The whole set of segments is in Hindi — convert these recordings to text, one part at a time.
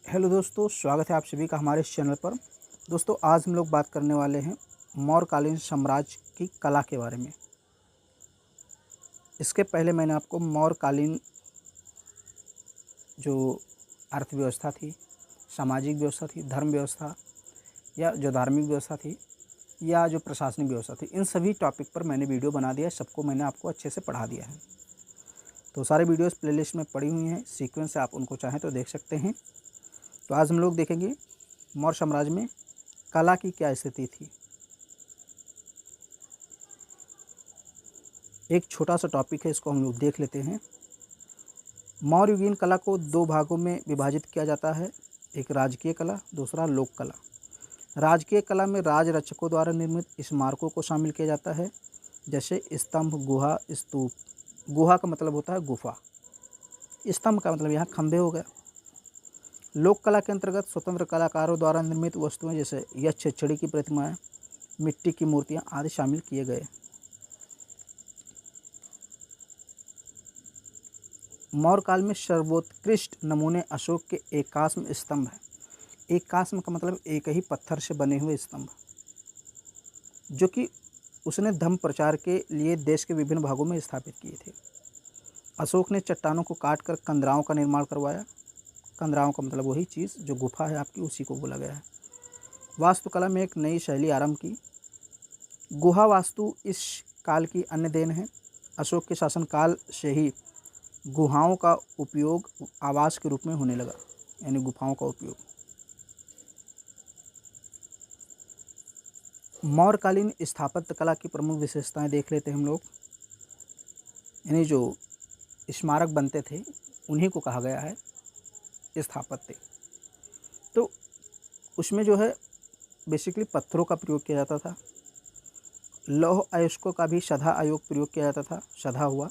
हेलो दोस्तों, स्वागत है आप सभी का हमारे इस चैनल पर। दोस्तों, आज हम लोग बात करने वाले हैं मौर्यकालीन साम्राज्य की कला के बारे में। इसके पहले मैंने आपको मौर्यकालीन जो अर्थव्यवस्था थी, सामाजिक व्यवस्था थी, धर्म व्यवस्था या जो धार्मिक व्यवस्था थी या जो प्रशासनिक व्यवस्था थी, इन सभी टॉपिक पर मैंने वीडियो बना दिया है। सबको मैंने आपको अच्छे से पढ़ा दिया है। तो सारे वीडियोस प्लेलिस्ट में पड़ी हुई हैं, सीक्वेंस से आप उनको चाहें तो देख सकते हैं। तो आज हम लोग देखेंगे मौर्य साम्राज्य में कला की क्या स्थिति थी। एक छोटा सा टॉपिक है, इसको हम लोग देख लेते हैं। मौर्ययुगीन कला को दो भागों में विभाजित किया जाता है, एक राजकीय कला, दूसरा लोक कला। राजकीय कला में राज रक्षकों द्वारा निर्मित स्मारकों को शामिल किया जाता है, जैसे स्तंभ, गुहा, स्तूप। गुहा का मतलब होता है गुफा, स्तंभ का मतलब यहाँ खंभे हो गए। लोक कला के अंतर्गत स्वतंत्र कलाकारों द्वारा निर्मित वस्तुएं जैसे यक्ष, छड़ी की प्रतिमाएं, मिट्टी की मूर्तियां आदि शामिल किए गए। मौर्य काल में सर्वोत्कृष्ट नमूने अशोक के एकाश्म स्तंभ है। एकाश्म का मतलब एक ही पत्थर से बने हुए स्तंभ, जो कि उसने धर्म प्रचार के लिए देश के विभिन्न भागों में स्थापित किए थे। अशोक ने चट्टानों को काटकर कंदराओं का निर्माण करवाया। कंदराओं का मतलब वही चीज़ जो गुफा है आपकी, उसी को बोला गया है। वास्तुकला में एक नई शैली आरंभ की। गुहा वास्तु इस काल की अन्य देन है। अशोक के शासनकाल से ही गुहाओं का उपयोग आवास के रूप में होने लगा, यानी गुफाओं का उपयोग। मौर्यकालीन स्थापत्य कला की प्रमुख विशेषताएं देख लेते हैं हम लोग। यानी जो स्मारक बनते थे उन्हीं को कहा गया है स्थापत्य। तो उसमें जो है बेसिकली पत्थरों का प्रयोग किया जाता था। लौह अयस्कों का भी सधा अयोग प्रयोग किया जाता था, सधा हुआ।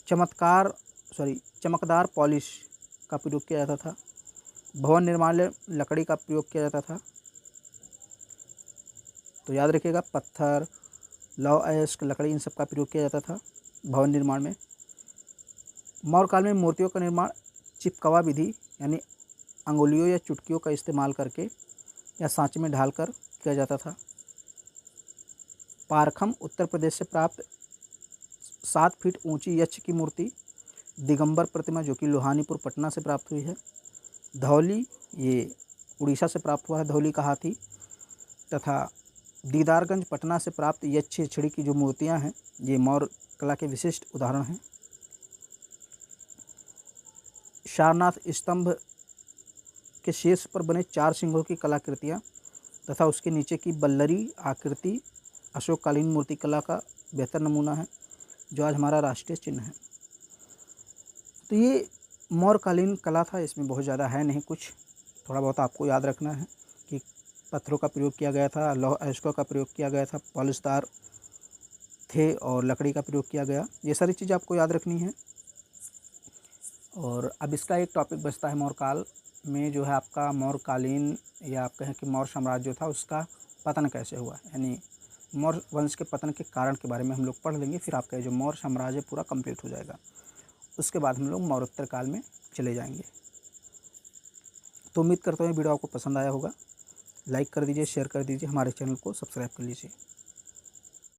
चमकदार पॉलिश का प्रयोग किया जाता था। भवन निर्माण में लकड़ी का प्रयोग किया जाता था। तो याद रखिएगा, पत्थर, लौह अयस्क, लकड़ी, इन सब का प्रयोग किया जाता था भवन निर्माण में। मौर्य काल में मूर्तियों का निर्माण चिपकवा विधि यानी अंगुलियों या चुटकियों का इस्तेमाल करके या सांचे में ढालकर किया जाता था। पारखम उत्तर प्रदेश से प्राप्त 7 फीट ऊंची यक्ष की मूर्ति। दिगंबर प्रतिमा जो कि लोहानीपुर पटना से प्राप्त हुई है। धौली, ये उड़ीसा से प्राप्त हुआ है, धौली का हाथी। तथा दीदारगंज पटना से प्राप्त यक्ष छड़ी की जो मूर्तियां हैं, ये मौर्य कला के विशिष्ट उदाहरण हैं। सारनाथ स्तंभ के शीर्ष पर बने 4 सिंहों की कलाकृतियाँ तथा उसके नीचे की बल्लरी आकृति अशोककालीन मूर्तिकला का बेहतर नमूना है, जो आज हमारा राष्ट्रीय चिन्ह है। तो ये मौर्यकालीन कला था, इसमें बहुत ज़्यादा है नहीं कुछ, थोड़ा बहुत आपको याद रखना है कि पत्थरों का प्रयोग किया गया था, लौह अयस्कों का प्रयोग किया गया था, पॉलिशदार थे और लकड़ी का प्रयोग किया गया। ये सारी चीज़ें आपको याद रखनी है। और अब इसका एक टॉपिक बचता है मौर्य काल में, जो है आपका मौर्यकालीन, या आप कहें कि मौर्य साम्राज्य जो था उसका पतन कैसे हुआ, यानी मौर्य वंश के पतन के कारण के बारे में हम लोग पढ़ लेंगे। फिर आपका जो मौर्य साम्राज्य पूरा कंप्लीट हो जाएगा। उसके बाद हम लोग मौर्योत्तर काल में चले जाएंगे। तो उम्मीद करता हूँ वीडियो आपको पसंद आया होगा। लाइक कर दीजिए, शेयर कर दीजिए, हमारे चैनल को सब्सक्राइब कर लीजिए।